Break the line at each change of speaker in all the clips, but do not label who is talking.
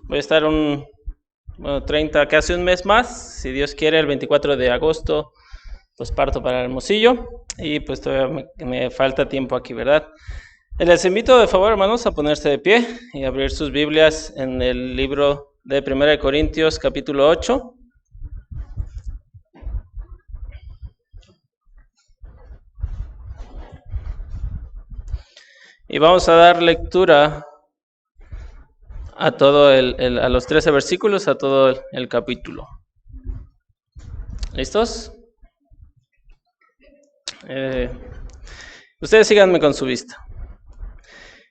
Voy a estar casi un mes más, si Dios quiere, el 24 de agosto, pues parto para Hermosillo y pues todavía me falta tiempo aquí, ¿verdad? Les invito de favor, hermanos, a ponerse de pie y abrir sus Biblias en el libro de 1 Corintios, capítulo 8. Y vamos a dar lectura a todo a los 13 versículos, a todo el capítulo. ¿Listos? Ustedes síganme con su vista.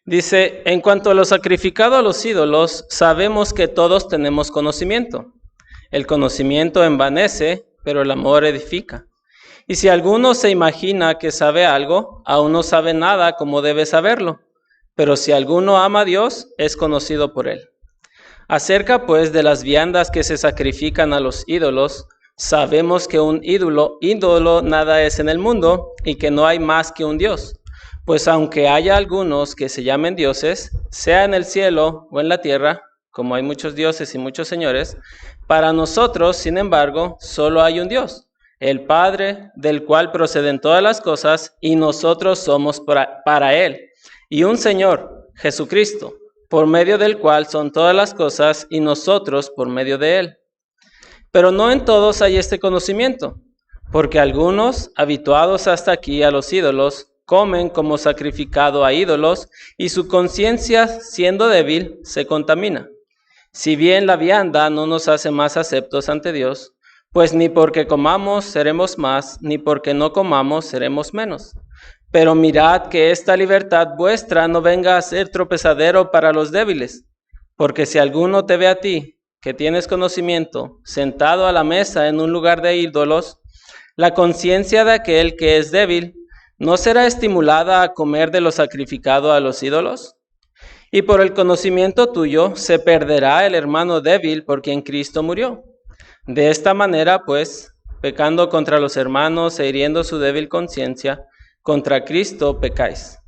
Dice, en cuanto a lo sacrificado a los ídolos, sabemos que todos tenemos conocimiento. El conocimiento envanece, pero el amor edifica. Y si alguno se imagina que sabe algo, aún no sabe nada como debe saberlo. Pero si alguno ama a Dios, es conocido por él. Acerca pues de las viandas que se sacrifican a los ídolos, sabemos que un ídolo nada es en el mundo y que no hay más que un Dios. Pues aunque haya algunos que se llamen dioses, sea en el cielo o en la tierra, como hay muchos dioses y muchos señores, para nosotros, sin embargo, solo hay un Dios, el Padre, del cual proceden todas las cosas, y nosotros somos para Él, y un Señor, Jesucristo, por medio del cual son todas las cosas, y nosotros por medio de Él. Pero no en todos hay este conocimiento, porque algunos, habituados hasta aquí a los ídolos, comen como sacrificado a ídolos, y su conciencia, siendo débil, se contamina. Si bien la vianda no nos hace más aceptos ante Dios, pues ni porque comamos seremos más, ni porque no comamos seremos menos. Pero mirad que esta libertad vuestra no venga a ser tropezadero para los débiles, porque si alguno te ve a ti, que tienes conocimiento, sentado a la mesa en un lugar de ídolos, la conciencia de aquel que es débil, ¿no será estimulada a comer de lo sacrificado a los ídolos? Y por el conocimiento tuyo se perderá el hermano débil por quien Cristo murió. De esta manera, pues, pecando contra los hermanos e hiriendo su débil conciencia, contra Cristo pecáis.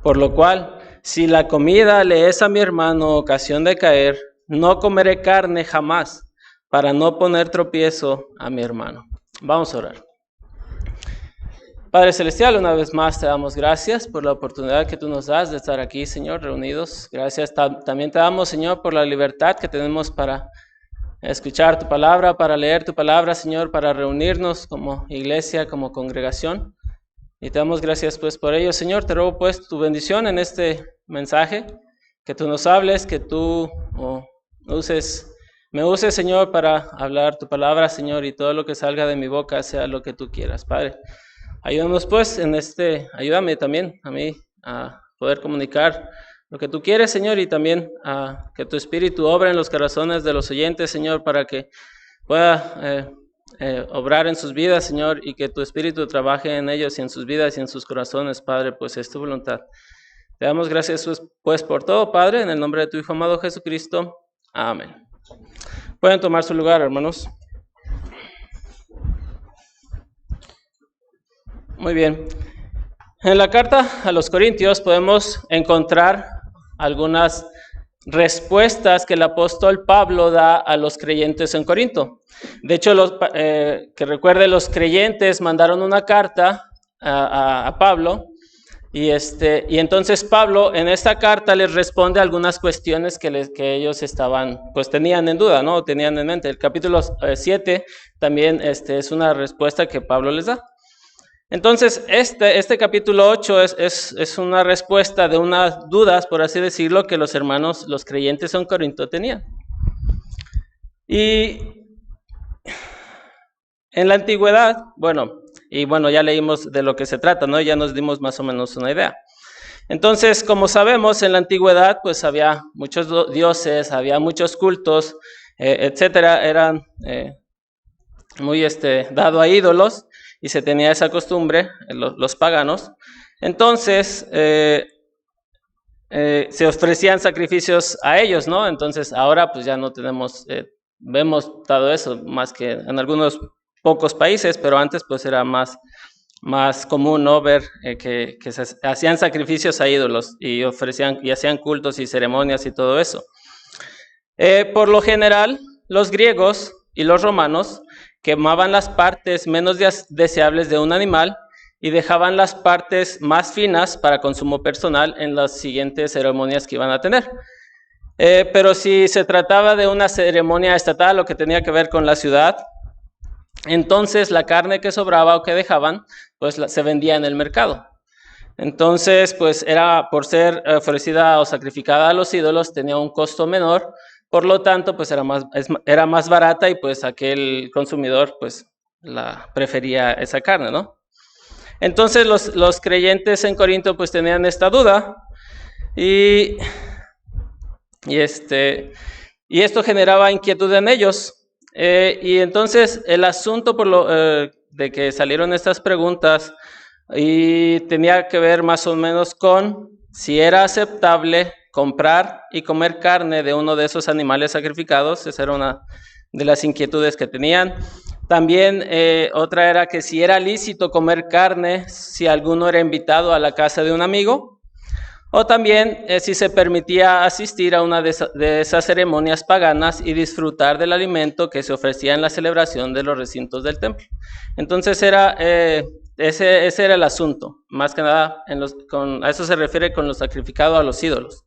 Por lo cual, si la comida le es a mi hermano ocasión de caer, no comeré carne jamás, para no poner tropiezo a mi hermano. Vamos a orar. Padre Celestial, una vez más te damos gracias por la oportunidad que tú nos das de estar aquí, Señor, reunidos. Gracias también te damos, Señor, por la libertad que tenemos para escuchar tu palabra, para leer tu palabra, Señor, para reunirnos como iglesia, como congregación. Y te damos gracias pues por ello, Señor. Te ruego pues tu bendición en este mensaje, que tú nos hables, que tú me uses, Señor, para hablar tu palabra, Señor, y todo lo que salga de mi boca sea lo que tú quieras, Padre. Ayúdanos pues ayúdame también a mí a poder comunicar lo que tú quieres, Señor, y también a que tu Espíritu obre en los corazones de los oyentes, Señor, para que pueda obrar en sus vidas, Señor, y que tu Espíritu trabaje en ellos y en sus vidas y en sus corazones, Padre, pues es tu voluntad. Te damos gracias pues por todo, Padre, en el nombre de tu Hijo amado Jesucristo. Amén. Pueden tomar su lugar, hermanos. Muy bien. En la carta a los Corintios podemos encontrar algunas respuestas que el apóstol Pablo da a los creyentes en Corinto. De hecho, que recuerde, los creyentes mandaron una carta a Pablo y entonces Pablo en esta carta les responde algunas cuestiones que ellos tenían en duda, ¿no? Tenían en mente. El capítulo 7 también es una respuesta que Pablo les da. Entonces, este capítulo 8 es una respuesta de unas dudas, por así decirlo, que los hermanos, los creyentes en Corinto tenían. Y en la antigüedad, ya leímos de lo que se trata, ¿no? Ya nos dimos más o menos una idea. Entonces, como sabemos, en la antigüedad, pues había muchos dioses, había muchos cultos, etcétera, eran muy dado a ídolos. Y se tenía esa costumbre, los paganos. Entonces, se ofrecían sacrificios a ellos, ¿no? Entonces, ahora pues ya no vemos todo eso, más que en algunos pocos países, pero antes pues era más común, ¿no? Ver que se hacían sacrificios a ídolos y hacían cultos y ceremonias y todo eso. Por lo general, los griegos y los romanos quemaban las partes menos deseables de un animal y dejaban las partes más finas para consumo personal en las siguientes ceremonias que iban a tener. Pero si se trataba de una ceremonia estatal o que tenía que ver con la ciudad, entonces la carne que sobraba o que dejaban, pues se vendía en el mercado. Entonces, pues era por ser ofrecida o sacrificada a los ídolos, tenía un costo menor, por lo tanto, pues era más barata y pues aquel consumidor pues la prefería esa carne, ¿no? Entonces los creyentes en Corinto pues tenían esta duda y esto generaba inquietud en ellos. Y entonces el asunto de que salieron estas preguntas y tenía que ver más o menos con si era aceptable comprar y comer carne de uno de esos animales sacrificados. Esa era una de las inquietudes que tenían. También otra era que si era lícito comer carne si alguno era invitado a la casa de un amigo, o también si se permitía asistir a una de esas ceremonias paganas y disfrutar del alimento que se ofrecía en la celebración de los recintos del templo. Entonces ese era el asunto, más que nada a eso se refiere con lo sacrificado a los ídolos,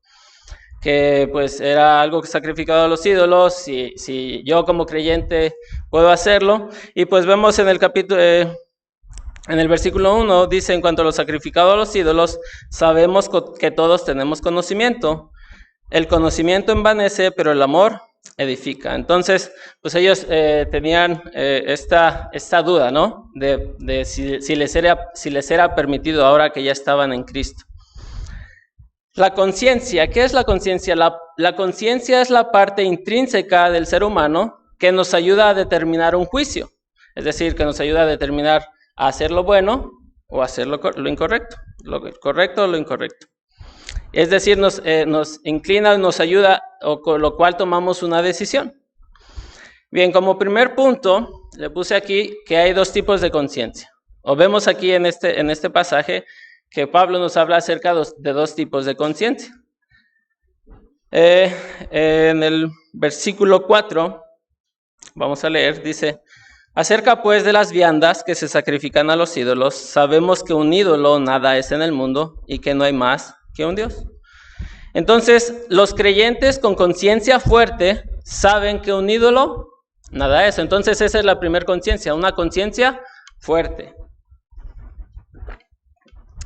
que pues era algo sacrificado a los ídolos, si yo como creyente puedo hacerlo. Y pues vemos en el capítulo, en el versículo 1 dice: en cuanto a lo sacrificado a los ídolos, sabemos que todos tenemos conocimiento. El conocimiento envanece, pero el amor edifica. Entonces, pues ellos tenían esta duda, ¿no? De si les era permitido ahora que ya estaban en Cristo. La conciencia, ¿qué es la conciencia? La conciencia es la parte intrínseca del ser humano que nos ayuda a determinar un juicio. Es decir, que nos ayuda a determinar a hacer lo bueno o hacer lo incorrecto, lo correcto o lo incorrecto. Es decir, nos inclina, nos ayuda, o con lo cual tomamos una decisión. Bien, como primer punto, le puse aquí que hay dos tipos de conciencia. O vemos aquí en este pasaje que Pablo nos habla acerca de dos tipos de conciencia. En el versículo 4, vamos a leer, dice: acerca pues de las viandas que se sacrifican a los ídolos, sabemos que un ídolo nada es en el mundo y que no hay más que un Dios. Entonces, los creyentes con conciencia fuerte saben que un ídolo nada es. Entonces, esa es la primera conciencia, una conciencia fuerte.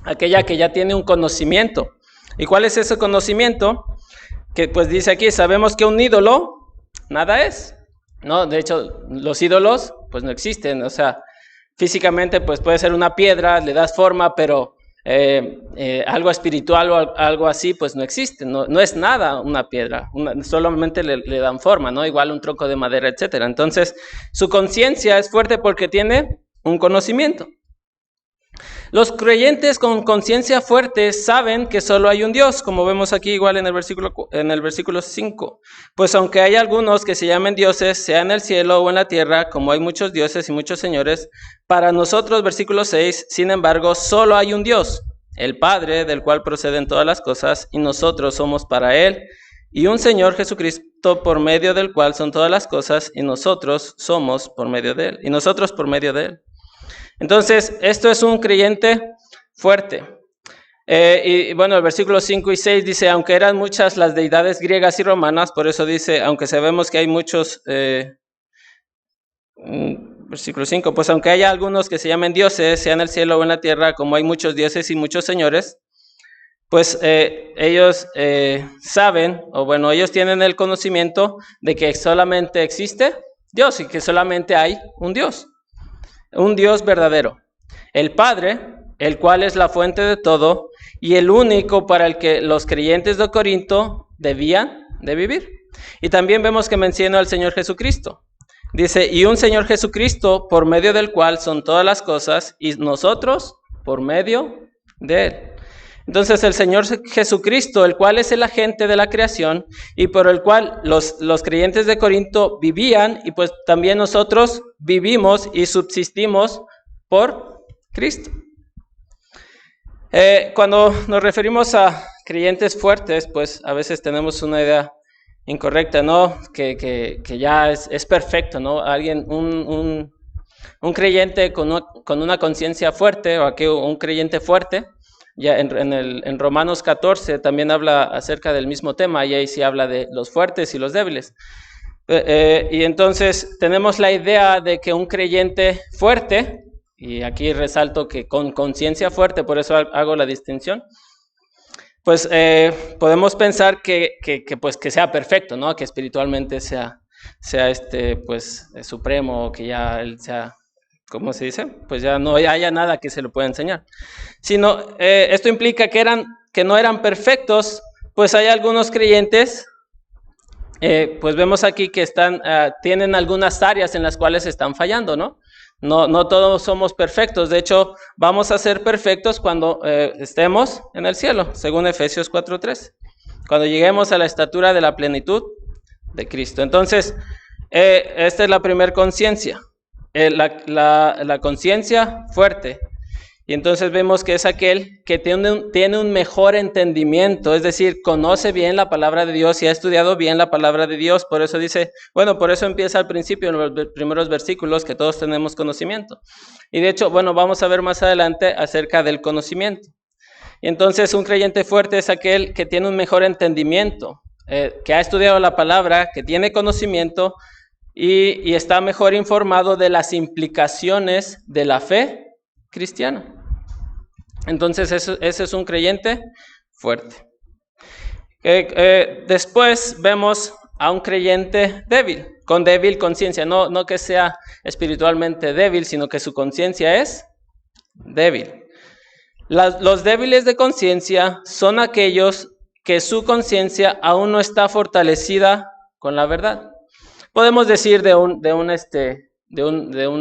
Aquella que ya tiene un conocimiento. ¿Y cuál es ese conocimiento? Que pues dice aquí: sabemos que un ídolo nada es. No, de hecho, los ídolos pues no existen. O sea, físicamente pues puede ser una piedra, le das forma, pero algo espiritual o algo así pues no existe. No es nada una piedra, solamente le dan forma, ¿no? Igual un tronco de madera, etcétera. Entonces, su conciencia es fuerte porque tiene un conocimiento. Los creyentes con conciencia fuerte saben que solo hay un Dios, como vemos aquí igual en el versículo 5. Pues aunque hay algunos que se llamen dioses, sea en el cielo o en la tierra, como hay muchos dioses y muchos señores, para nosotros, versículo 6, sin embargo, solo hay un Dios, el Padre, del cual proceden todas las cosas, y nosotros somos para Él, y un Señor Jesucristo, por medio del cual son todas las cosas, y nosotros somos por medio de Él, y nosotros por medio de Él. Entonces, esto es un creyente fuerte. Y bueno, el versículo 5 y 6 dice: aunque eran muchas las deidades griegas y romanas, por eso dice, aunque sabemos que hay muchos, versículo 5, pues aunque haya algunos que se llamen dioses, sea en el cielo o en la tierra, como hay muchos dioses y muchos señores, pues ellos saben, o bueno, ellos tienen el conocimiento de que solamente existe Dios y que solamente hay un Dios verdadero, el Padre, el cual es la fuente de todo y el único para el que los creyentes de Corinto debían de vivir. Y también vemos que menciona al Señor Jesucristo. Dice: y un Señor Jesucristo, por medio del cual son todas las cosas, y nosotros por medio de Él. Entonces el Señor Jesucristo, el cual es el agente de la creación y por el cual los creyentes de Corinto vivían, y pues también nosotros vivimos y subsistimos por Cristo. Cuando nos referimos a creyentes fuertes, pues a veces tenemos una idea incorrecta, ¿no? Que ya es perfecto, ¿no? Alguien, un creyente con una conciencia fuerte, o aquí un creyente fuerte, ya en Romanos 14 también habla acerca del mismo tema, y ahí sí habla de los fuertes y los débiles. Y entonces tenemos la idea de que un creyente fuerte, y aquí resalto que con conciencia fuerte, por eso hago la distinción, pues podemos pensar que sea perfecto, ¿no? Que espiritualmente sea supremo, que ya él sea, ¿cómo se dice? Pues ya no haya nada que se le pueda enseñar. Sino, esto implica que no eran perfectos, pues hay algunos creyentes, pues vemos aquí que tienen algunas áreas en las cuales están fallando, ¿no? No todos somos perfectos. De hecho, vamos a ser perfectos cuando estemos en el cielo, según Efesios 4:3. Cuando lleguemos a la estatura de la plenitud de Cristo. Entonces, esta es la primera conciencia. La conciencia fuerte. Y entonces vemos que es aquel que tiene un mejor entendimiento, es decir, conoce bien la palabra de Dios y ha estudiado bien la palabra de Dios. Por eso dice, por eso empieza al principio, en los primeros versículos, que todos tenemos conocimiento. Y de hecho, vamos a ver más adelante acerca del conocimiento. Y entonces un creyente fuerte es aquel que tiene un mejor entendimiento, que ha estudiado la palabra, que tiene conocimiento y está mejor informado de las implicaciones de la fe cristiana. Entonces ese es un creyente fuerte. Después vemos a un creyente débil, con débil conciencia, no que sea espiritualmente débil, sino que su conciencia es débil. Los débiles de conciencia son aquellos que su conciencia aún no está fortalecida con la verdad. Podemos decir de un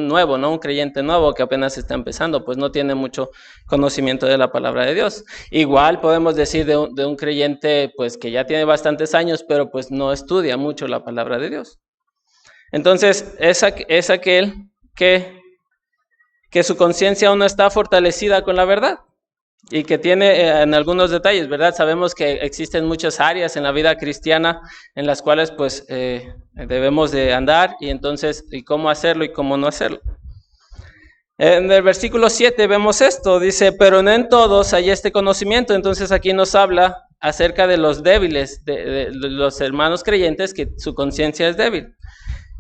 nuevo, ¿no? Un creyente nuevo que apenas está empezando, pues no tiene mucho conocimiento de la palabra de Dios. Igual podemos decir de un creyente pues que ya tiene bastantes años, pero pues no estudia mucho la palabra de Dios. Entonces es aquel que su conciencia aún no está fortalecida con la verdad y que tiene en algunos detalles, ¿verdad? Sabemos que existen muchas áreas en la vida cristiana en las cuales pues debemos de andar, y entonces, y cómo hacerlo y cómo no hacerlo. En el versículo 7 vemos esto, dice, pero no en todos hay este conocimiento. Entonces aquí nos habla acerca de los débiles, de los hermanos creyentes que su conciencia es débil.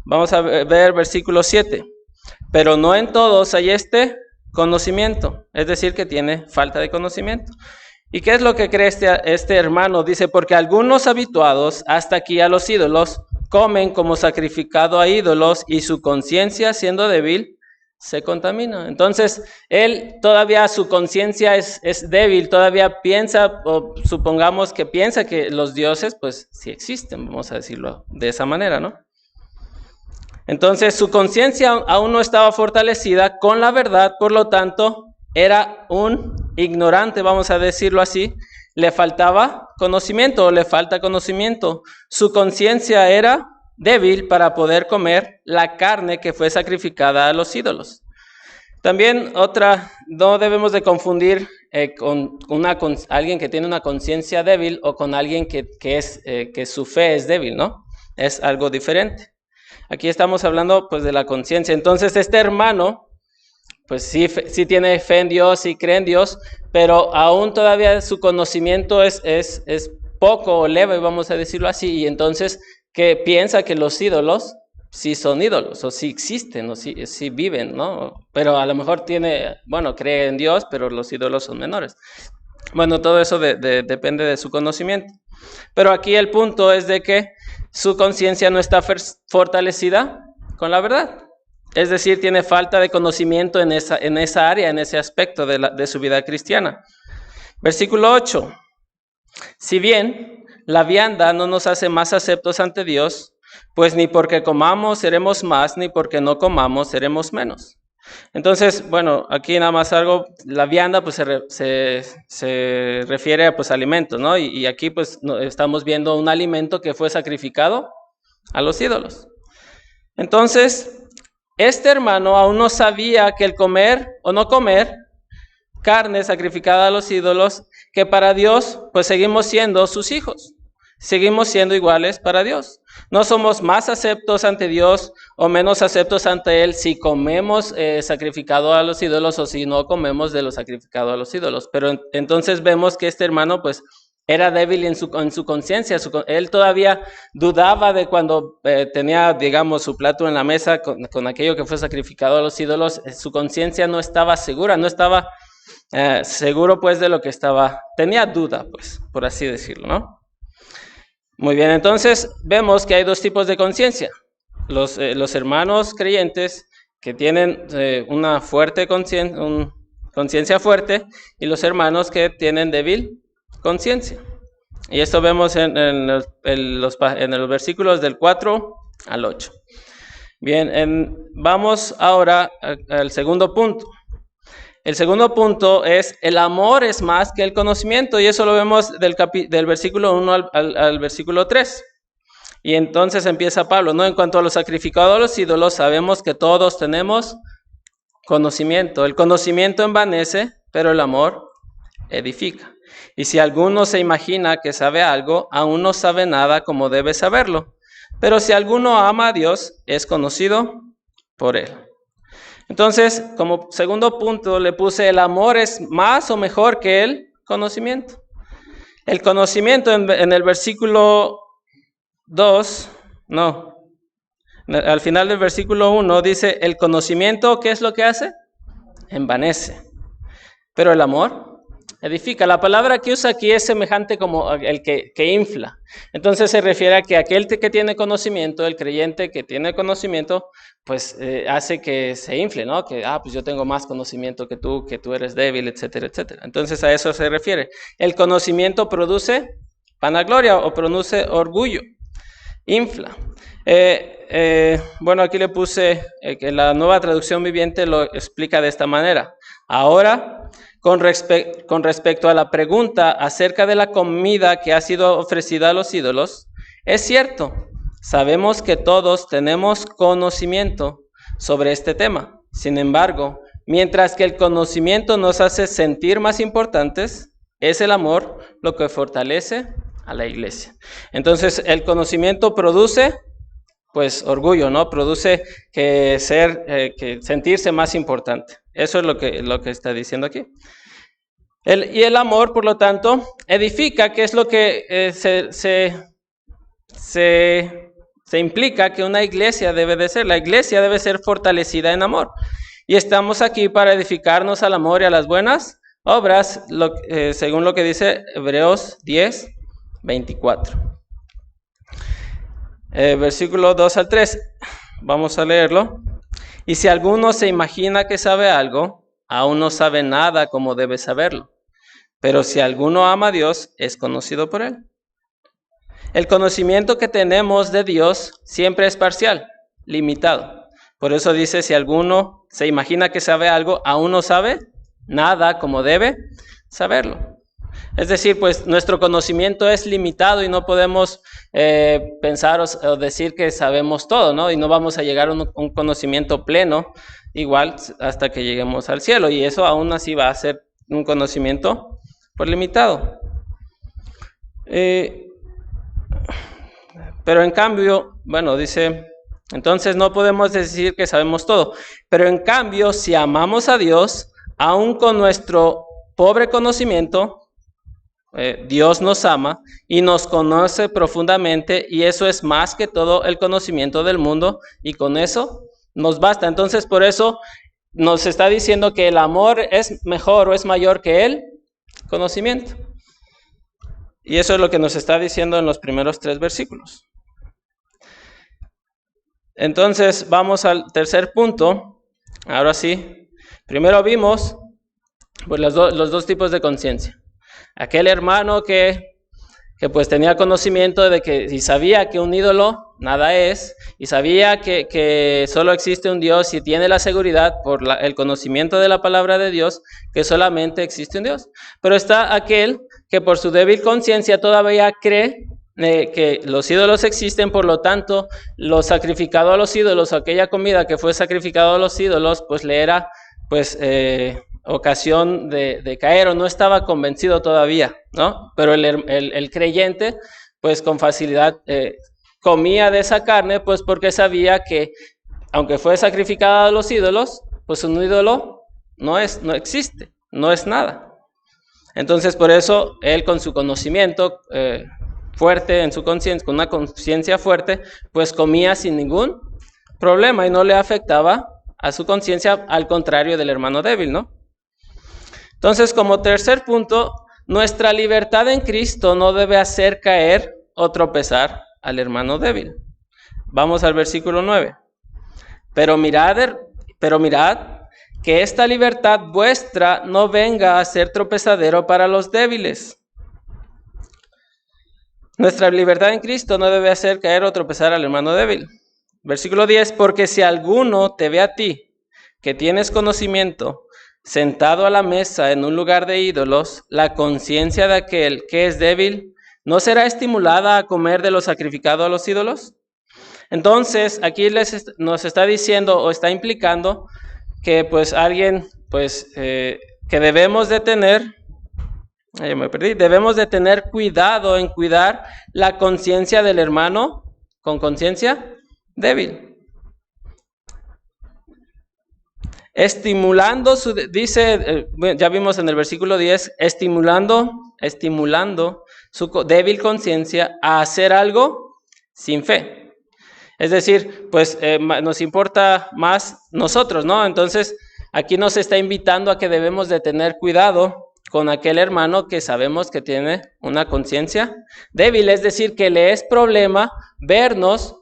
Vamos a ver versículo 7. Pero no en todos hay este conocimiento, es decir, que tiene falta de conocimiento. ¿Y qué es lo que cree este hermano? Dice, porque algunos habituados hasta aquí a los ídolos comen como sacrificado a ídolos, y su conciencia, siendo débil, se contamina. Entonces, él todavía, su conciencia es débil, todavía piensa, o supongamos que piensa que los dioses, pues sí existen, vamos a decirlo de esa manera, ¿no? Entonces su conciencia aún no estaba fortalecida con la verdad, por lo tanto era un ignorante, vamos a decirlo así. Le faltaba conocimiento, o le falta conocimiento. Su conciencia era débil para poder comer la carne que fue sacrificada a los ídolos. También no debemos de confundir con alguien que tiene una conciencia débil o con alguien que su fe es débil, ¿no? Es algo diferente. Aquí estamos hablando pues de la conciencia. Entonces este hermano pues sí tiene fe en Dios, sí cree en Dios, pero aún todavía su conocimiento es poco o leve, vamos a decirlo así, y entonces que piensa que los ídolos sí son ídolos, o sí existen, o sí viven, ¿no? Pero a lo mejor cree en Dios, pero los ídolos son menores. Todo eso depende de su conocimiento. Pero aquí el punto es de que su conciencia no está fortalecida con la verdad. Es decir, tiene falta de conocimiento en esa área, en ese aspecto de su vida cristiana. Versículo 8. Si bien la vianda no nos hace más aceptos ante Dios, pues ni porque comamos seremos más, ni porque no comamos seremos menos. Entonces, aquí nada más la vianda pues se refiere a pues alimentos, ¿no? Y aquí pues estamos viendo un alimento que fue sacrificado a los ídolos. Entonces, este hermano aún no sabía que el comer o no comer carne sacrificada a los ídolos, que para Dios pues seguimos siendo sus hijos. seguimos siendo iguales para Dios. No somos más aceptos ante Dios o menos aceptos ante Él si comemos sacrificado a los ídolos o si no comemos de lo sacrificado a los ídolos. Pero entonces vemos que este hermano pues era débil en su conciencia. Él todavía dudaba de cuando tenía, digamos, su plato en la mesa con aquello que fue sacrificado a los ídolos. Su conciencia no estaba segura, no estaba seguro pues de lo que estaba. Tenía duda, pues, por así decirlo, ¿no? Muy bien, entonces vemos que hay dos tipos de conciencia. Los hermanos creyentes que tienen una fuerte conciencia fuerte y los hermanos que tienen débil conciencia. Y esto vemos en los versículos del 4 al 8. Bien, vamos ahora al segundo punto. El segundo punto es: el amor es más que el conocimiento, y eso lo vemos del versículo 1 al versículo 3. Y entonces empieza Pablo, ¿no? En cuanto a lo sacrificado a los ídolos, sabemos que todos tenemos conocimiento. El conocimiento envanece, pero el amor edifica. Y si alguno se imagina que sabe algo, aún no sabe nada como debe saberlo. Pero si alguno ama a Dios, es conocido por Él. Entonces, como segundo punto, le puse: el amor es más o mejor que el conocimiento. El conocimiento en el versículo 2, no, al final del versículo 1 dice: el conocimiento, ¿qué es lo que hace? Envanece. Pero el amor edifica. La palabra que usa aquí es semejante como el que infla. Entonces se refiere a que aquel que tiene conocimiento, el creyente que tiene conocimiento, pues hace que se infle, ¿no? Que, pues yo tengo más conocimiento que tú eres débil, etcétera, etcétera. Entonces a eso se refiere. El conocimiento produce vanagloria o produce orgullo, infla. Bueno, aquí le puse que la Nueva Traducción Viviente lo explica de esta manera. Ahora, con respecto a la pregunta acerca de la comida que ha sido ofrecida a los ídolos, es cierto, sabemos que todos tenemos conocimiento sobre este tema. Sin embargo, mientras que el conocimiento nos hace sentir más importantes, es el amor lo que fortalece a la iglesia. Entonces, el conocimiento produce pues orgullo, ¿no? Produce que sentirse más importante. Eso es lo que está diciendo aquí. Y el amor, por lo tanto, edifica, que es lo que se implica que una iglesia debe de ser. La iglesia debe ser fortalecida en amor. Y estamos aquí para edificarnos al amor y a las buenas obras, según lo que dice Hebreos 10, 24. Versículo 2 al 3, vamos a leerlo. Y si alguno se imagina que sabe algo, aún no sabe nada como debe saberlo. Pero si alguno ama a Dios, es conocido por Él. El conocimiento que tenemos de Dios siempre es parcial, limitado. Por eso dice: si alguno se imagina que sabe algo, aún no sabe nada como debe saberlo. Es decir, pues nuestro conocimiento es limitado y no podemos pensar o decir que sabemos todo, ¿no? Y no vamos a llegar a un conocimiento pleno igual hasta que lleguemos al cielo. Y eso aún así va a ser un conocimiento pues limitado. Pero en cambio, bueno, dice, entonces no podemos decir que sabemos todo. Pero en cambio, si amamos a Dios, aún con nuestro pobre conocimiento, Dios nos ama y nos conoce profundamente, y eso es más que todo el conocimiento del mundo, y con eso nos basta. Entonces, por eso nos está diciendo que el amor es mejor o es mayor que el conocimiento. Y eso es lo que nos está diciendo en los primeros 3 versículos. Entonces, vamos al tercer punto. Ahora sí, primero vimos pues, los dos tipos de conciencia. Aquel hermano que pues tenía conocimiento de que, y sabía que un ídolo nada es, y sabía que solo existe un Dios, y tiene la seguridad por el conocimiento de la palabra de Dios que solamente existe un Dios. Pero está aquel que por su débil conciencia todavía cree que los ídolos existen, por lo tanto, lo sacrificado a los ídolos, aquella comida que fue sacrificado a los ídolos, pues le era pues ocasión de caer, o no estaba convencido todavía, ¿no? Pero el creyente pues con facilidad comía de esa carne, pues porque sabía que aunque fue sacrificada a los ídolos, pues un ídolo no existe, no es nada. Entonces por eso él, con su conocimiento fuerte en su conciencia, con una conciencia fuerte, pues comía sin ningún problema y no le afectaba a su conciencia, al contrario del hermano débil, ¿no? Entonces, como tercer punto, nuestra libertad en Cristo no debe hacer caer o tropezar al hermano débil. Vamos al versículo 9. Pero mirad que esta libertad vuestra no venga a ser tropezadero para los débiles. Nuestra libertad en Cristo no debe hacer caer o tropezar al hermano débil. Versículo 10, porque si alguno te ve a ti, que tienes conocimiento, sentado a la mesa en un lugar de ídolos, la conciencia de aquel que es débil, ¿no será estimulada a comer de lo sacrificado a los ídolos? Entonces, aquí nos está diciendo o está implicando que pues alguien, pues, que debemos de tener, debemos de tener cuidado en cuidar la conciencia del hermano con conciencia débil. Estimulando dice, ya vimos en el versículo 10, estimulando su débil conciencia a hacer algo sin fe. Es decir, pues nos importa más nosotros, ¿no? Entonces, aquí nos está invitando a que debemos de tener cuidado con aquel hermano que sabemos que tiene una conciencia débil. Es decir, que le es problema vernos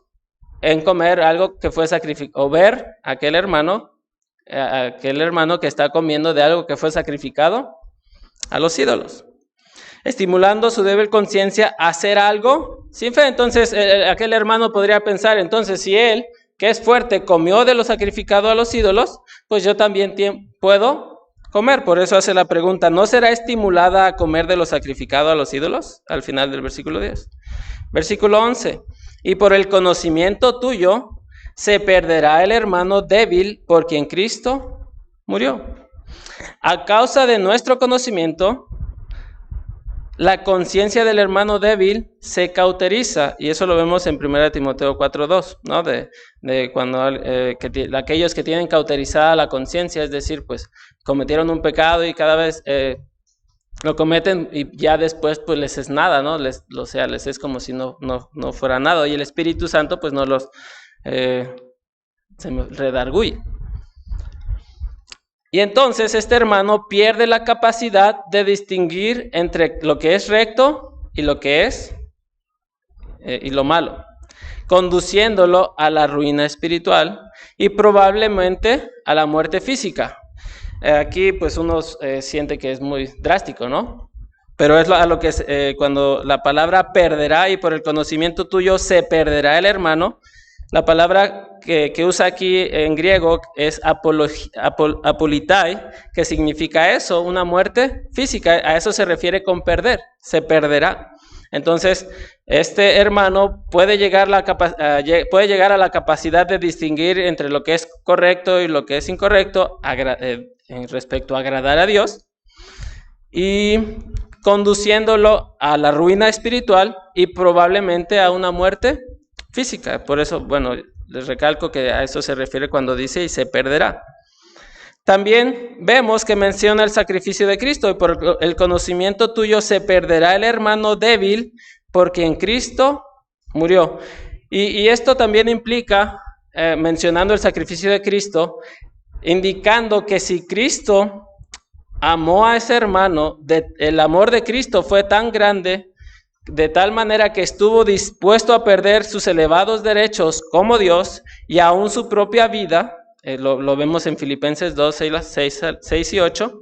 en comer algo que fue sacrificado, o ver a aquel hermano que está comiendo de algo que fue sacrificado a los ídolos. Estimulando su débil conciencia a hacer algo sin fe. Entonces, aquel hermano podría pensar, entonces, si él, que es fuerte, comió de lo sacrificado a los ídolos, pues yo también puedo comer. Por eso hace la pregunta, ¿no será estimulada a comer de lo sacrificado a los ídolos? Al final del versículo 10. Versículo 11. Y por el conocimiento tuyo se perderá el hermano débil por quien Cristo murió. A causa de nuestro conocimiento, la conciencia del hermano débil se cauteriza, y eso lo vemos en 1 Timoteo 4:2, ¿no? De cuando aquellos que tienen cauterizada la conciencia, es decir, pues cometieron un pecado y cada vez lo cometen y ya después pues les es nada, ¿no? Les es como si no fuera nada, y el Espíritu Santo pues no los se me redarguye. Y entonces este hermano pierde la capacidad de distinguir entre lo que es recto y lo que es y lo malo, conduciéndolo a la ruina espiritual y probablemente a la muerte física. Aquí pues uno siente que es muy drástico, ¿no? Pero es a lo que cuando la palabra perderá y por el conocimiento tuyo se perderá el hermano. La palabra que usa aquí en griego es apolitai, que significa eso, una muerte física. A eso se refiere con perder, se perderá. Entonces, este hermano puede llegar a la capacidad de distinguir entre lo que es correcto y lo que es incorrecto respecto a agradar a Dios, y conduciéndolo a la ruina espiritual y probablemente a una muerte física. Por eso, bueno, les recalco que a eso se refiere cuando dice y se perderá. También vemos que menciona el sacrificio de Cristo, y por el conocimiento tuyo se perderá el hermano débil porque en Cristo murió. Y esto también implica, mencionando el sacrificio de Cristo, indicando que si Cristo amó a ese hermano, el amor de Cristo fue tan grande, de tal manera que estuvo dispuesto a perder sus elevados derechos como Dios y aún su propia vida. Lo vemos en Filipenses 2, 6 y 8.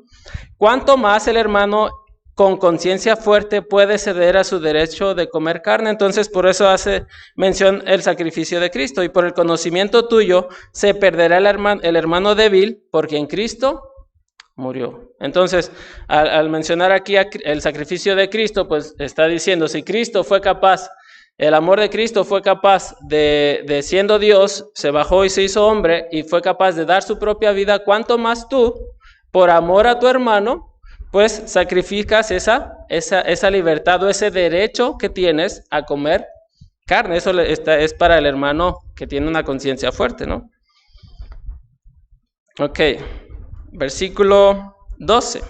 ¿Cuánto más el hermano con conciencia fuerte puede ceder a su derecho de comer carne? Entonces, por eso hace mención el sacrificio de Cristo. Y por el conocimiento tuyo se perderá el hermano débil, porque en Cristo murió. Entonces, al mencionar aquí el sacrificio de Cristo, pues está diciendo, si Cristo fue capaz, el amor de Cristo fue capaz de siendo Dios, se bajó y se hizo hombre y fue capaz de dar su propia vida, ¿cuánto más tú, por amor a tu hermano, pues sacrificas esa libertad o ese derecho que tienes a comer carne. Eso es para el hermano que tiene una conciencia fuerte, ¿no? Ok, versículo 12.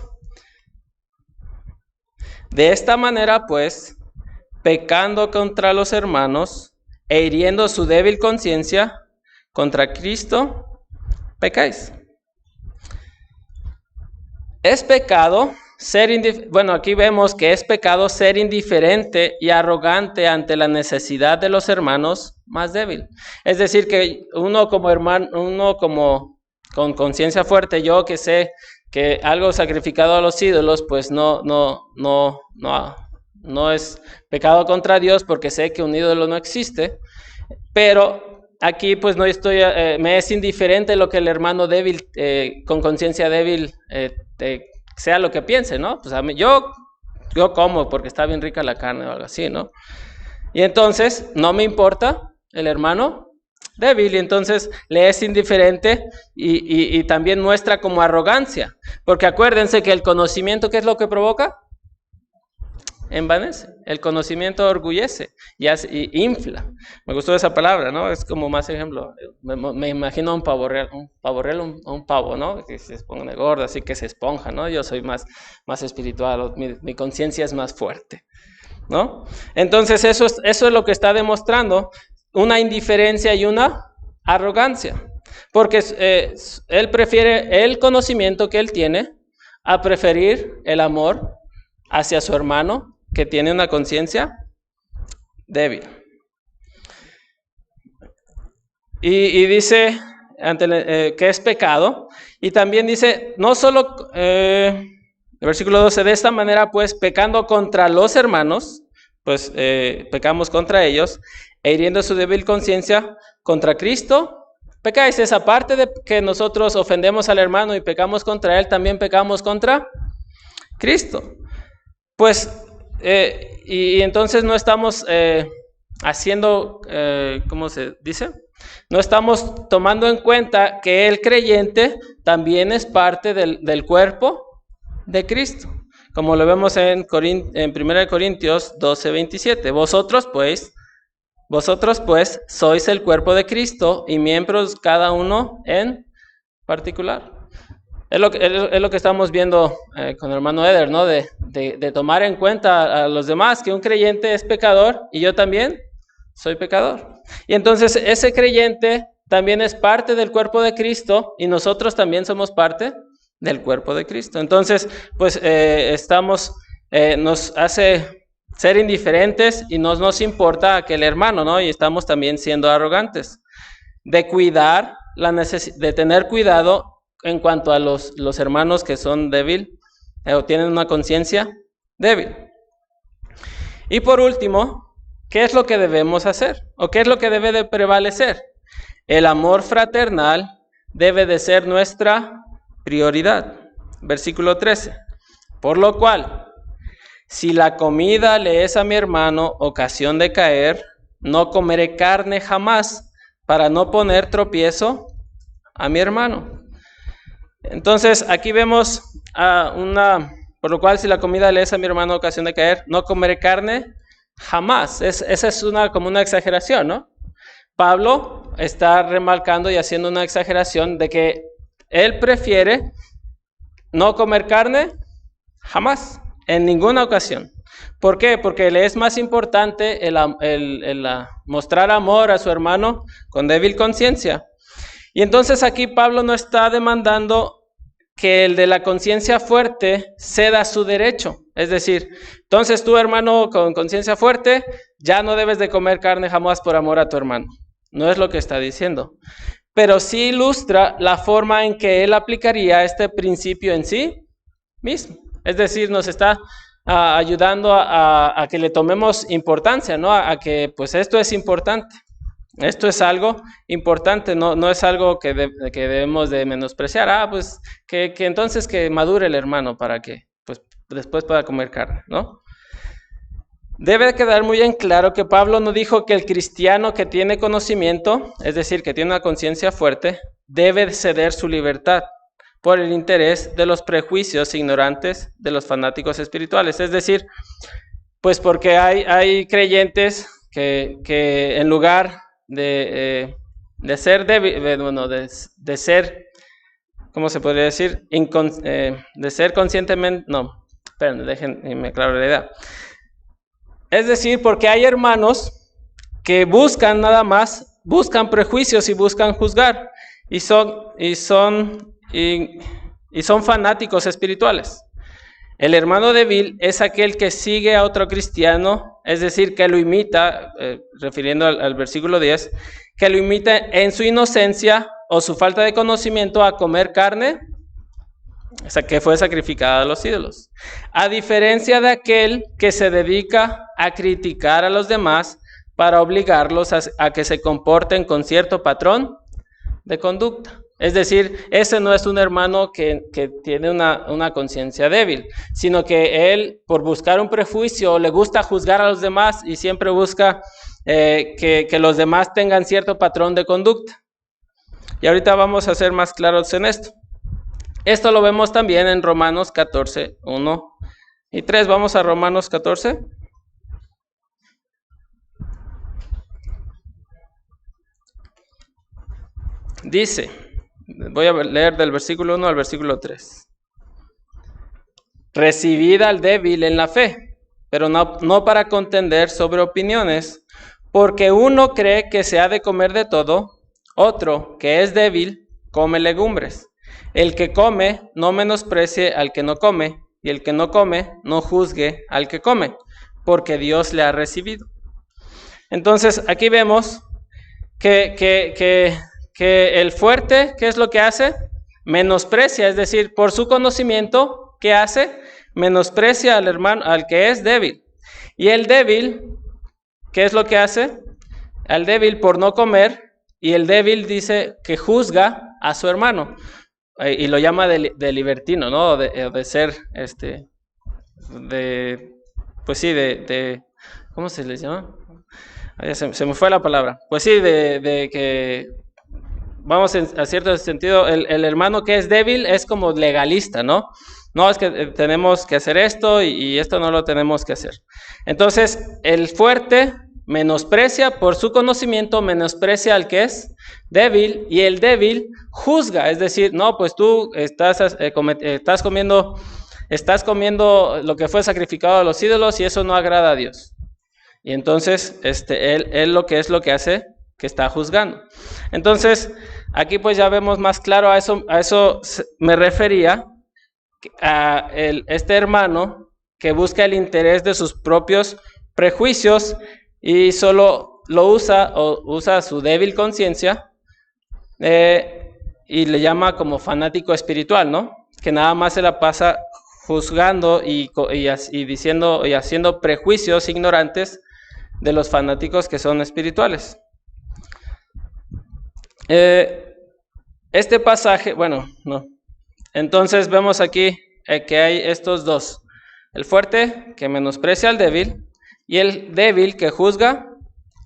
De esta manera, pues, pecando contra los hermanos e hiriendo su débil conciencia, contra Cristo pecáis. Es pecado ser indiferente. Bueno, aquí vemos que es pecado ser indiferente y arrogante ante la necesidad de los hermanos más débil. Es decir, que uno como hermano, con conciencia fuerte, yo que sé que algo sacrificado a los ídolos, pues no es pecado contra Dios, porque sé que un ídolo no existe. Pero aquí pues no estoy, me es indiferente lo que el hermano débil, con conciencia débil, sea lo que piense, ¿no? Pues a mí, yo como porque está bien rica la carne o algo así, ¿no? Y entonces no me importa el hermano débil, y entonces le es indiferente y también muestra como arrogancia, porque acuérdense que el conocimiento, ¿qué es lo que provoca? Envanece. El conocimiento orgullece y infla. Me gustó esa palabra, ¿no? Es como más ejemplo. Me imagino a un pavo real, un pavo, ¿no? Que se pone gordo, así que se esponja, ¿no? Yo soy más espiritual, mi conciencia es más fuerte, ¿no? Entonces eso es lo que está demostrando una indiferencia y una arrogancia, porque él prefiere el conocimiento que él tiene a preferir el amor hacia su hermano que tiene una conciencia débil. Y dice que es pecado, y también dice, no solo, versículo 12, de esta manera pues pecando contra los hermanos, pues pecamos contra ellos, e hiriendo su débil conciencia contra Cristo, pecáis. Esa parte de que nosotros ofendemos al hermano y pecamos contra él, también pecamos contra Cristo. Pues, y entonces no estamos haciendo, ¿cómo se dice? No estamos tomando en cuenta que el creyente también es parte del cuerpo de Cristo, como lo vemos en 1 Corintios 12:27. Vosotros pues sois el cuerpo de Cristo y miembros cada uno en particular. Es lo que estamos viendo con el hermano Eder, ¿no? De tomar en cuenta a los demás, que un creyente es pecador y yo también soy pecador. Y entonces ese creyente también es parte del cuerpo de Cristo y nosotros también somos parte del cuerpo de Cristo. Entonces, pues nos hace ser indiferentes y no nos importa aquel hermano, ¿no? Y estamos también siendo arrogantes. De cuidar, de tener cuidado en cuanto a los hermanos que son débiles o tienen una conciencia débil. Y por último, ¿qué es lo que debemos hacer? ¿O qué es lo que debe de prevalecer? El amor fraternal debe de ser nuestra prioridad. Versículo 13. Por lo cual, si la comida le es a mi hermano ocasión de caer, no comeré carne jamás para no poner tropiezo a mi hermano. Entonces aquí vemos por lo cual si la comida le es a mi hermano ocasión de caer, no comeré carne jamás. Esa es como una exageración, ¿no? Pablo está remarcando y haciendo una exageración de que él prefiere no comer carne jamás, en ninguna ocasión. ¿Por qué? Porque le es más importante el mostrar amor a su hermano con débil conciencia. Y entonces aquí Pablo no está demandando que el de la conciencia fuerte ceda su derecho. Es decir, entonces tú, hermano con conciencia fuerte, ya no debes de comer carne jamás por amor a tu hermano. No es lo que está diciendo. Pero sí ilustra la forma en que él aplicaría este principio en sí mismo. Es decir, nos está ayudando a que le tomemos importancia, ¿no? A que pues esto es importante. Esto es algo importante, no es algo que debemos de menospreciar. Pues que entonces que madure el hermano para que pues después pueda comer carne, ¿no? Debe quedar muy en claro que Pablo no dijo que el cristiano que tiene conocimiento, es decir, que tiene una conciencia fuerte, debe ceder su libertad por el interés de los prejuicios ignorantes de los fanáticos espirituales. Es decir, pues porque hay creyentes que en lugar de ser débil, de ser, ¿cómo se podría decir? De ser conscientemente, no, esperen, déjenme aclarar la idea. Es decir, porque hay hermanos que buscan prejuicios y buscan juzgar, y son fanáticos espirituales. El hermano débil es aquel que sigue a otro cristiano, es decir, que lo imita, refiriendo al versículo 10, que lo imita en su inocencia o su falta de conocimiento a comer carne, o sea, que fue sacrificada a los ídolos. A diferencia de aquel que se dedica a criticar a los demás para obligarlos a que se comporten con cierto patrón de conducta. Es decir, ese no es un hermano que tiene una conciencia débil, sino que él, por buscar un prejuicio, le gusta juzgar a los demás y siempre busca que los demás tengan cierto patrón de conducta. Y ahorita vamos a ser más claros en esto. Esto lo vemos también en Romanos 14, 1 y 3. Vamos a Romanos 14. Dice, voy a leer del versículo 1 al versículo 3. Recibid al débil en la fe, pero no para contender sobre opiniones, porque uno cree que se ha de comer de todo, otro, que es débil, come legumbres. El que come, no menosprecie al que no come, y el que no come, no juzgue al que come, porque Dios le ha recibido. Entonces, aquí vemos que el fuerte, ¿qué es lo que hace? Menosprecia, es decir, por su conocimiento, ¿qué hace? Menosprecia al hermano, al que es débil. Y el débil, ¿qué es lo que hace? Al débil por no comer, y el débil dice que juzga a su hermano, y lo llama de libertino, ¿no? De ser, pues sí, ¿cómo se les llama? Se me fue la palabra. Pues sí, de que, vamos, a cierto sentido, el hermano que es débil es como legalista, ¿no? No, es que tenemos que hacer esto y esto no lo tenemos que hacer. Entonces, el fuerte menosprecia por su conocimiento, menosprecia al que es débil, y el débil juzga, es decir, no, pues tú estás comiendo lo que fue sacrificado a los ídolos y eso no agrada a Dios. Y entonces él lo que hace, que está juzgando. Entonces, aquí pues ya vemos más claro, a eso me refería, a este hermano que busca el interés de sus propios prejuicios y solo lo usa su débil conciencia, y le llama como fanático espiritual, ¿no? Que nada más se la pasa juzgando y diciendo y haciendo prejuicios ignorantes de los fanáticos que son espirituales. Este pasaje, bueno, no. Entonces vemos aquí que hay estos dos: el fuerte que menosprecia al débil y el débil que juzga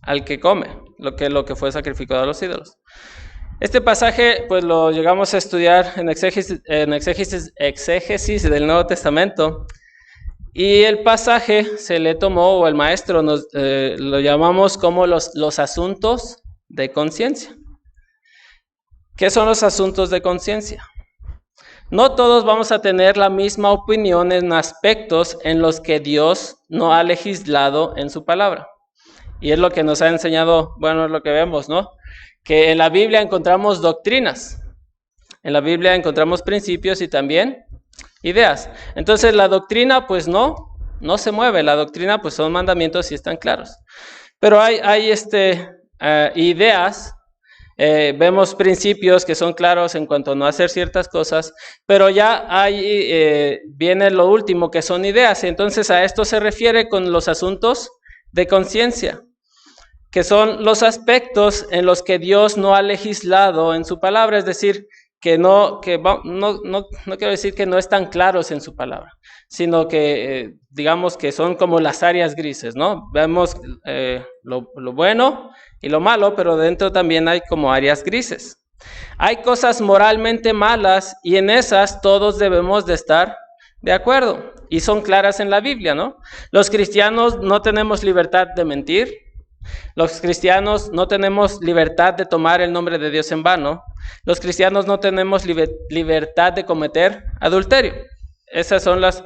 al que come lo que fue sacrificado a los ídolos. Este pasaje pues lo llegamos a estudiar en exégesis del Nuevo Testamento, y el pasaje se le tomó, o el maestro lo llamamos como los asuntos de conciencia. ¿Qué son los asuntos de conciencia? No todos vamos a tener la misma opinión en aspectos en los que Dios no ha legislado en su palabra. Y es lo que nos ha enseñado, bueno, es lo que vemos, ¿no? Que en la Biblia encontramos doctrinas. En la Biblia encontramos principios y también ideas. Entonces la doctrina pues no se mueve. La doctrina pues son mandamientos y están claros. Pero hay ideas. Vemos principios que son claros en cuanto a no hacer ciertas cosas, pero ya viene lo último, que son ideas. Entonces a esto se refiere con los asuntos de conciencia, que son los aspectos en los que Dios no ha legislado en su palabra, es decir, no quiero decir que no están claros en su palabra, sino que digamos que son como las áreas grises, ¿no? Vemos lo bueno y lo malo, pero dentro también hay como áreas grises. Hay cosas moralmente malas y en esas todos debemos de estar de acuerdo. Y son claras en la Biblia, ¿no? Los cristianos no tenemos libertad de mentir. Los cristianos no tenemos libertad de tomar el nombre de Dios en vano. Los cristianos no tenemos libertad de cometer adulterio. Esas son las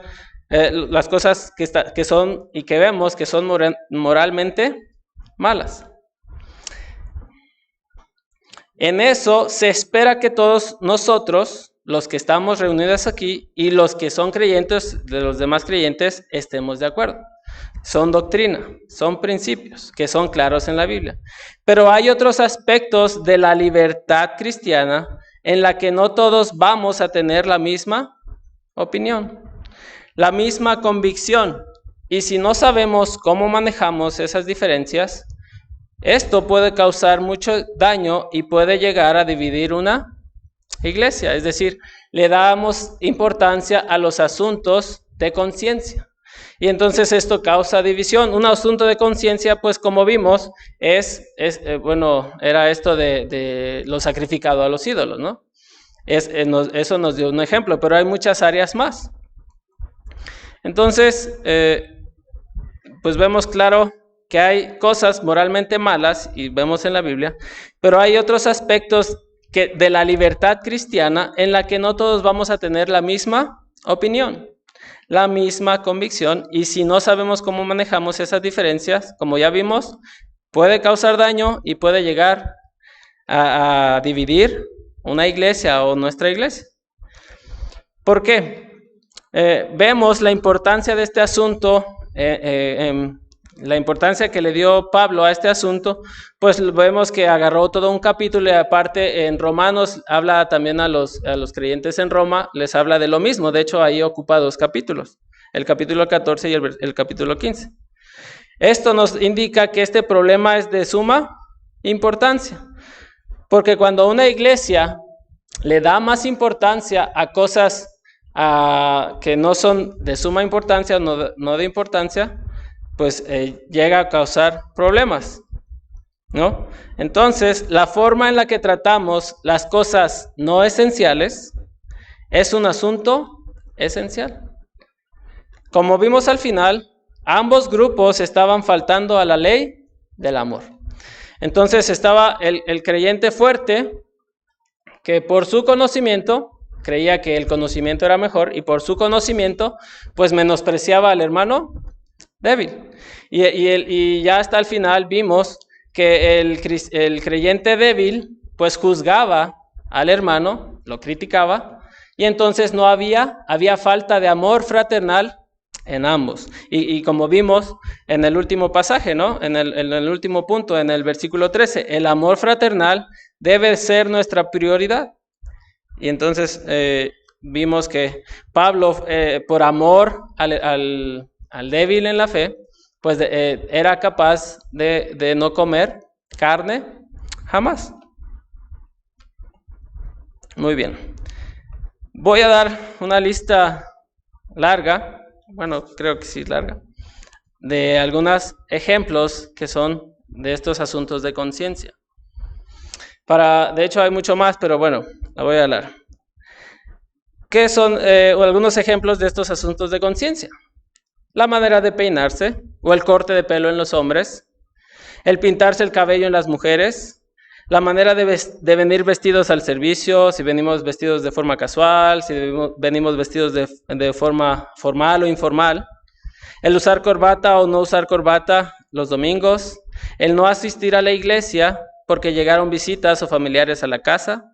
cosas que son y que vemos que son moralmente malas. En eso se espera que todos nosotros, los que estamos reunidos aquí y los que son creyentes de los demás creyentes, estemos de acuerdo. Son doctrina, son principios que son claros en la Biblia. Pero hay otros aspectos de la libertad cristiana en la que no todos vamos a tener la misma opinión, la misma convicción. Y si no sabemos cómo manejamos esas diferencias, esto puede causar mucho daño y puede llegar a dividir una iglesia. Es decir, le damos importancia a los asuntos de conciencia. Y entonces esto causa división. Un asunto de conciencia, pues como vimos, era esto de lo sacrificado a los ídolos, ¿no? Eso nos dio un ejemplo, pero hay muchas áreas más. Entonces, pues vemos claro que hay cosas moralmente malas, y vemos en la Biblia, pero hay otros aspectos de la libertad cristiana en la que no todos vamos a tener la misma opinión, la misma convicción, y si no sabemos cómo manejamos esas diferencias, como ya vimos, puede causar daño y puede llegar a dividir una iglesia o nuestra iglesia. ¿Por qué? Vemos la importancia de este asunto, la importancia que le dio Pablo a este asunto, pues vemos que agarró todo un capítulo y aparte en Romanos habla también a los creyentes en Roma, les habla de lo mismo. De hecho, ahí ocupa 2 capítulos, el capítulo 14 y el capítulo 15. Esto nos indica que este problema es de suma importancia, porque cuando una iglesia le da más importancia a cosas que no son de suma importancia, no de importancia, pues llega a causar problemas, ¿no? Entonces, la forma en la que tratamos las cosas no esenciales es un asunto esencial. Como vimos al final, ambos grupos estaban faltando a la ley del amor. Entonces estaba el creyente fuerte, que por su conocimiento creía que el conocimiento era mejor, y por su conocimiento pues menospreciaba al hermano débil. Y ya hasta el final vimos que el creyente débil pues juzgaba al hermano, lo criticaba, y entonces no había falta de amor fraternal en ambos. Y como vimos en el último pasaje, ¿no? En el último punto, en el versículo 13, el amor fraternal debe ser nuestra prioridad. Y entonces vimos que Pablo, por amor al débil en la fe, pues era capaz de no comer carne jamás. Muy bien. Voy a dar una lista larga, bueno, creo que sí larga, de algunos ejemplos que son de estos asuntos de conciencia. De hecho hay mucho más, pero bueno, la voy a hablar. ¿Qué son algunos ejemplos de estos asuntos de conciencia? La manera de peinarse o el corte de pelo en los hombres, el pintarse el cabello en las mujeres, la manera de venir vestidos al servicio, si venimos vestidos de forma casual, si venimos vestidos de forma formal o informal, el usar corbata o no usar corbata los domingos, el no asistir a la iglesia porque llegaron visitas o familiares a la casa,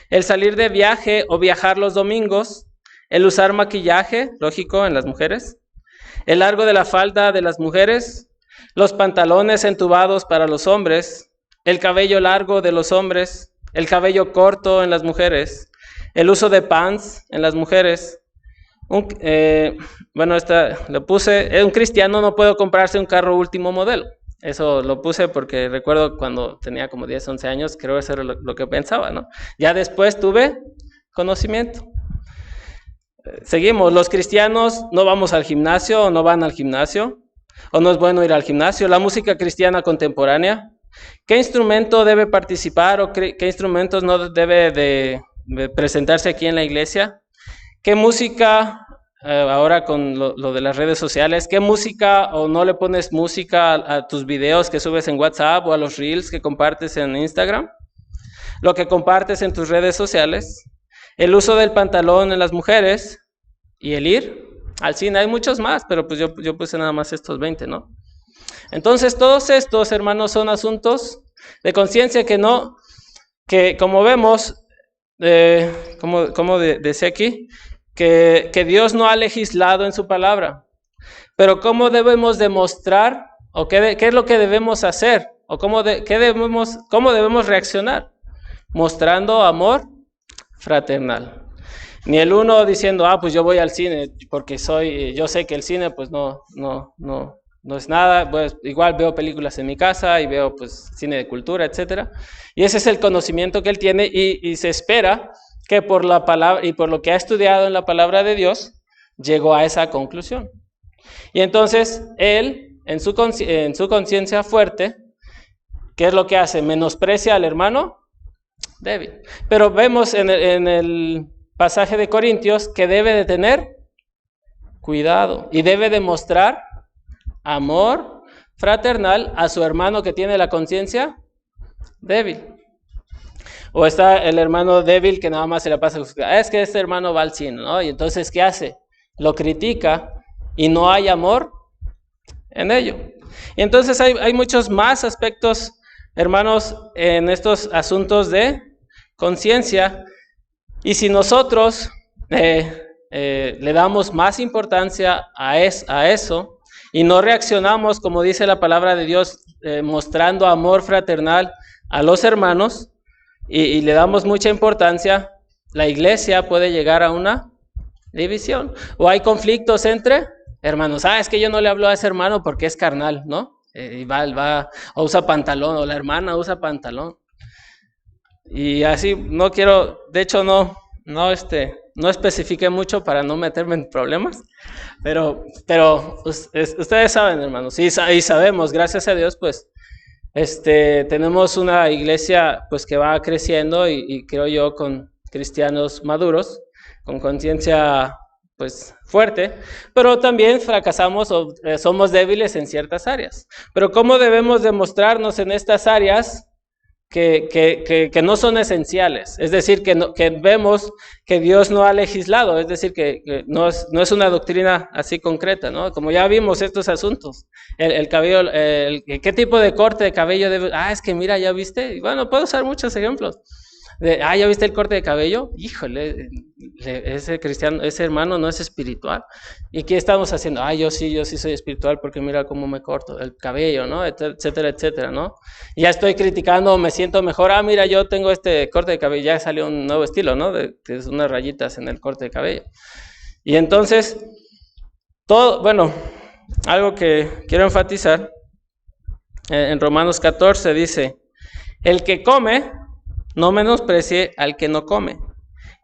el salir de viaje o viajar los domingos, el usar maquillaje, lógico, en las mujeres, el largo de la falda de las mujeres, los pantalones entubados para los hombres, el cabello largo de los hombres, el cabello corto en las mujeres, el uso de pants en las mujeres. Le puse, un cristiano no puede comprarse un carro último modelo. Eso lo puse porque recuerdo cuando tenía como 10, 11 años, creo que eso era lo que pensaba, ¿no? Ya después tuve conocimiento. Seguimos, los cristianos no vamos al gimnasio o no van al gimnasio, o no es bueno ir al gimnasio. La música cristiana contemporánea, ¿Qué instrumento debe participar o qué instrumentos no debe de presentarse aquí en la iglesia? ¿Qué música, ahora con lo de las redes sociales, qué música o no le pones música a tus videos que subes en WhatsApp o a los reels que compartes en Instagram? Lo que compartes en tus redes sociales, el uso del pantalón en las mujeres y el ir al cine. Hay muchos más, pero pues yo puse nada más estos 20, ¿no? Entonces todos estos, hermanos, son asuntos de conciencia que como vemos, como decía aquí, que Dios no ha legislado en su palabra. Pero ¿cómo debemos demostrar o qué es lo que debemos hacer o cómo debemos reaccionar? Mostrando amor fraternal. Ni el uno diciendo, pues yo voy al cine porque yo sé que el cine pues no es nada, pues igual veo películas en mi casa y veo pues cine de cultura, etcétera. Y ese es el conocimiento que él tiene y se espera que por la palabra y por lo que ha estudiado en la palabra de Dios llegó a esa conclusión. Y entonces él en su conciencia fuerte, ¿qué es lo que hace? Menosprecia al hermano débil. Pero vemos en el pasaje de Corintios que debe de tener cuidado y debe demostrar amor fraternal a su hermano que tiene la conciencia débil. O está el hermano débil que nada más se la pasa, es que este hermano va al cine, ¿no? Y entonces, ¿qué hace? Lo critica y no hay amor en ello. Y entonces hay muchos más aspectos, hermanos, en estos asuntos de conciencia. Y si nosotros le damos más importancia a eso y no reaccionamos, como dice la palabra de Dios, mostrando amor fraternal a los hermanos y le damos mucha importancia, la iglesia puede llegar a una división. O hay conflictos entre hermanos. Es que yo no le hablo a ese hermano porque es carnal, ¿no? Y va o usa pantalón, o la hermana usa pantalón. Y así no quiero, de hecho no especifiqué mucho para no meterme en problemas, pero ustedes saben, hermanos, y sabemos, gracias a Dios, pues, tenemos una iglesia, pues, que va creciendo y creo yo con cristianos maduros, con conciencia, pues, fuerte, pero también fracasamos o somos débiles en ciertas áreas. Pero ¿cómo debemos demostrarnos en estas áreas que no son esenciales? Es decir, que vemos que Dios no ha legislado, es decir, que no es una doctrina así concreta, ¿no? Como ya vimos estos asuntos, el cabello, ¿qué tipo de corte de cabello debe? Es que mira, ¿ya viste? Bueno, puedo usar muchos ejemplos. ¿Ya viste el corte de cabello? Híjole, ese cristiano, ese hermano no es espiritual. ¿Y qué estamos haciendo? Yo sí soy espiritual porque mira cómo me corto el cabello, ¿no? Etcétera, etcétera, ¿no? Ya estoy criticando, me siento mejor. Mira, yo tengo este corte de cabello, ya salió un nuevo estilo, ¿no? Que es unas rayitas en el corte de cabello. Y entonces, algo que quiero enfatizar, en Romanos 14 dice, el que come, no menosprecie al que no come,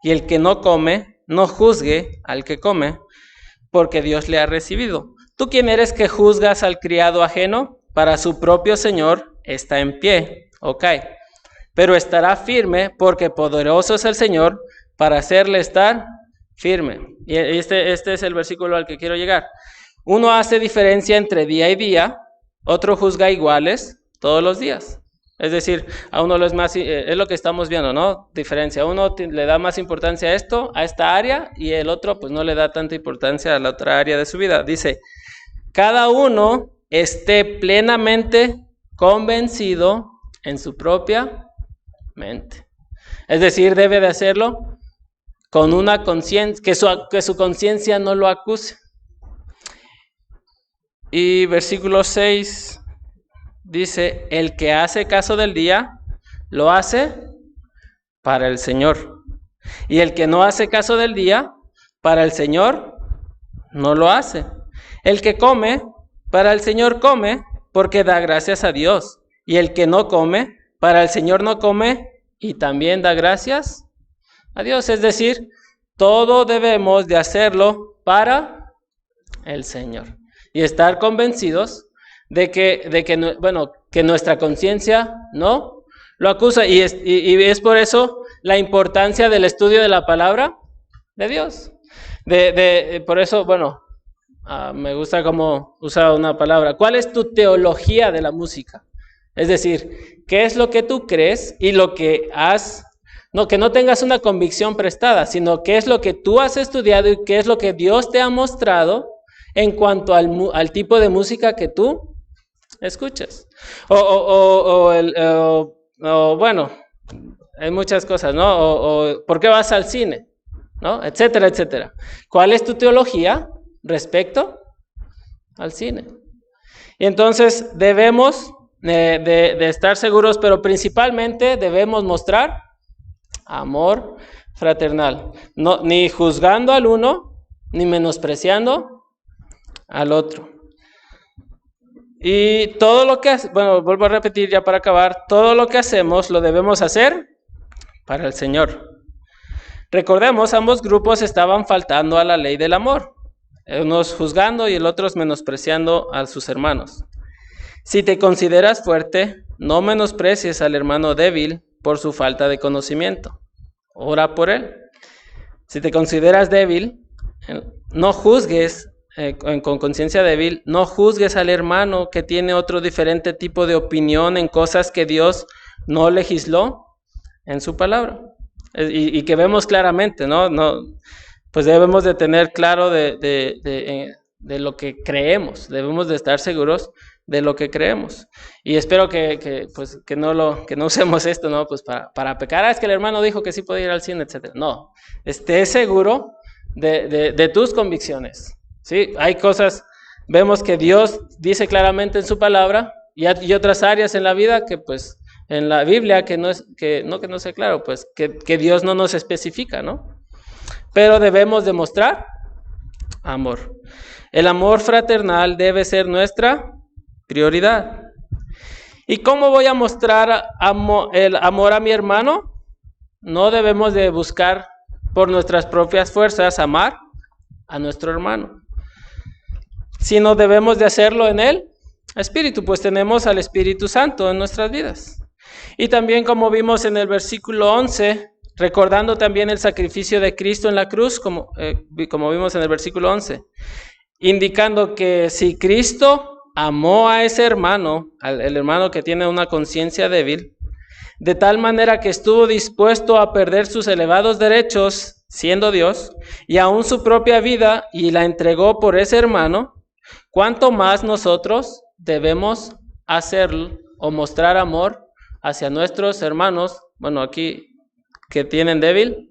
y el que no come, no juzgue al que come, porque Dios le ha recibido. ¿Tú quién eres que juzgas al criado ajeno? Para su propio Señor está en pie, pero estará firme, porque poderoso es el Señor para hacerle estar firme. Y este es el versículo al que quiero llegar. Uno hace diferencia entre día y día, otro juzga iguales todos los días. Es decir, a uno es lo que estamos viendo, ¿no? Diferencia. Uno le da más importancia a esta área, y el otro pues no le da tanta importancia a la otra área de su vida. Dice, cada uno esté plenamente convencido en su propia mente. Es decir, debe de hacerlo con una conciencia, que su conciencia no lo acuse. Y versículo 6 dice, el que hace caso del día, lo hace para el Señor. Y el que no hace caso del día, para el Señor, no lo hace. El que come, para el Señor come, porque da gracias a Dios. Y el que no come, para el Señor no come, y también da gracias a Dios. Es decir, todo debemos de hacerlo para el Señor. Y estar convencidos de que que nuestra conciencia no lo acusa. Y es por eso la importancia del estudio de la palabra de Dios. Por eso, bueno, me gusta cómo usar una palabra. ¿Cuál es tu teología de la música? Es decir, ¿qué es lo que tú crees y lo que has... No, que no tengas una convicción prestada, sino qué es lo que tú has estudiado y qué es lo que Dios te ha mostrado en cuanto al tipo de música que tú escuchas. Bueno, hay muchas cosas, ¿no? O ¿por qué vas al cine? ¿No? Etcétera, etcétera. ¿Cuál es tu teología respecto al cine? Y entonces debemos de estar seguros, pero principalmente debemos mostrar amor fraternal, no, ni juzgando al uno, ni menospreciando al otro. Y todo lo que, bueno, vuelvo a repetir ya para acabar, todo lo que hacemos lo debemos hacer para el Señor. Recordemos, ambos grupos estaban faltando a la ley del amor, unos juzgando y el otro menospreciando a sus hermanos. Si te consideras fuerte, no menosprecies al hermano débil por su falta de conocimiento. Ora por él. Si te consideras débil, no juzgues con conciencia débil, no juzgues al hermano que tiene otro diferente tipo de opinión en cosas que Dios no legisló en su palabra. Y que vemos claramente, ¿no? Pues debemos de tener claro de lo que creemos, debemos de estar seguros de lo que creemos. Y espero que no usemos esto, ¿no? Pues para pecar. Es que el hermano dijo que sí podía ir al cine, etcétera. No, esté seguro de tus convicciones. ¿Sí? Hay cosas, vemos que Dios dice claramente en su palabra y otras áreas en la vida que pues en la Biblia que no sea claro, pues que Dios no nos especifica, ¿no? Pero debemos demostrar amor. El amor fraternal debe ser nuestra prioridad. ¿Y cómo voy a mostrar el amor a mi hermano? No debemos de buscar por nuestras propias fuerzas amar a nuestro hermano, sino debemos de hacerlo en el Espíritu, pues tenemos al Espíritu Santo en nuestras vidas. Y también como vimos en el versículo 11, recordando también el sacrificio de Cristo en la cruz, como vimos en el versículo 11, indicando que si Cristo amó a ese hermano, el hermano que tiene una conciencia débil, de tal manera que estuvo dispuesto a perder sus elevados derechos, siendo Dios, y aún su propia vida, y la entregó por ese hermano, ¿cuánto más nosotros debemos hacer o mostrar amor hacia nuestros hermanos, bueno, aquí que tienen débil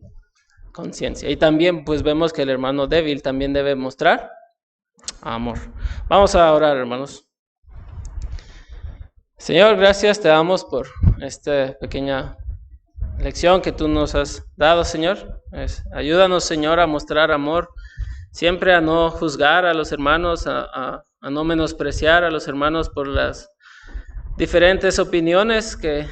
conciencia? Y también pues vemos que el hermano débil también debe mostrar amor. Vamos a orar, hermanos. Señor, gracias te damos por esta pequeña lección que tú nos has dado, Señor. Ayúdanos, Señor, a mostrar amor, siempre a no juzgar a los hermanos, a no menospreciar a los hermanos por las diferentes opiniones que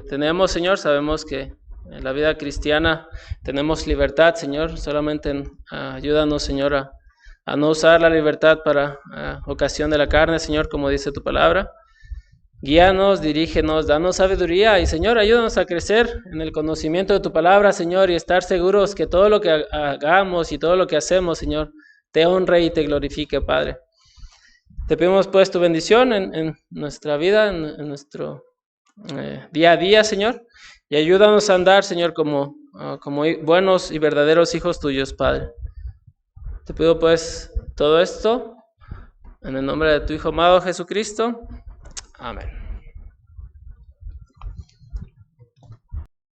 tenemos, Señor. Sabemos que en la vida cristiana tenemos libertad, Señor. Solamente ayúdanos, Señor, a no usar la libertad para ocasión de la carne, Señor, como dice tu palabra. Guíanos, dirígenos, danos sabiduría y, Señor, ayúdanos a crecer en el conocimiento de tu palabra, Señor, y estar seguros que todo lo que hagamos y todo lo que hacemos, Señor, te honre y te glorifique, Padre. Te pedimos pues tu bendición en nuestra vida, en nuestro día a día, Señor, y ayúdanos a andar, Señor, como buenos y verdaderos hijos tuyos, Padre. Te pido pues todo esto en el nombre de tu Hijo amado Jesucristo. Amén.